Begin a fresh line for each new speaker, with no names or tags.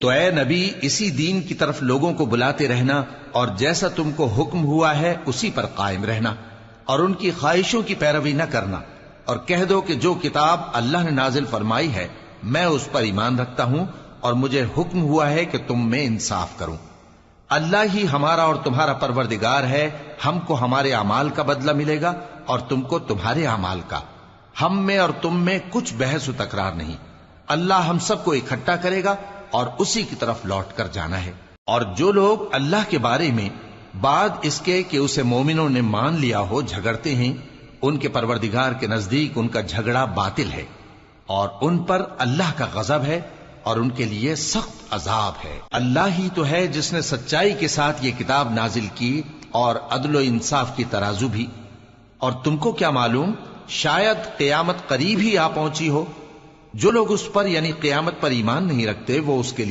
تو اے نبی اسی دین کی طرف لوگوں کو بلاتے رہنا اور جیسا تم کو حکم ہوا ہے اسی پر قائم رہنا اور ان کی خواہشوں کی پیروی نہ کرنا، اور کہہ دو کہ جو کتاب اللہ نے نازل فرمائی ہے میں اس پر ایمان رکھتا ہوں اور مجھے حکم ہوا ہے کہ تم میں انصاف کروں۔ اللہ ہی ہمارا اور تمہارا پروردگار ہے، ہم کو ہمارے اعمال کا بدلہ ملے گا اور تم کو تمہارے اعمال کا، ہم میں اور تم میں کچھ بحث و تکرار نہیں۔ اللہ ہم سب کو اکٹھا کرے گا اور اسی کی طرف لوٹ کر جانا ہے۔ اور جو لوگ اللہ کے بارے میں بعد اس کے کہ اسے مومنوں نے مان لیا ہو جھگڑتے ہیں، ان کے پروردگار کے نزدیک ان کا جھگڑا باطل ہے اور ان پر اللہ کا غضب ہے اور ان کے لیے سخت عذاب ہے۔ اللہ ہی تو ہے جس نے سچائی کے ساتھ یہ کتاب نازل کی اور عدل و انصاف کی ترازو بھی، اور تم کو کیا معلوم شاید قیامت قریب ہی آ پہنچی ہو۔ جو لوگ اس پر یعنی قیامت پر ایمان نہیں رکھتے وہ اس کے لیے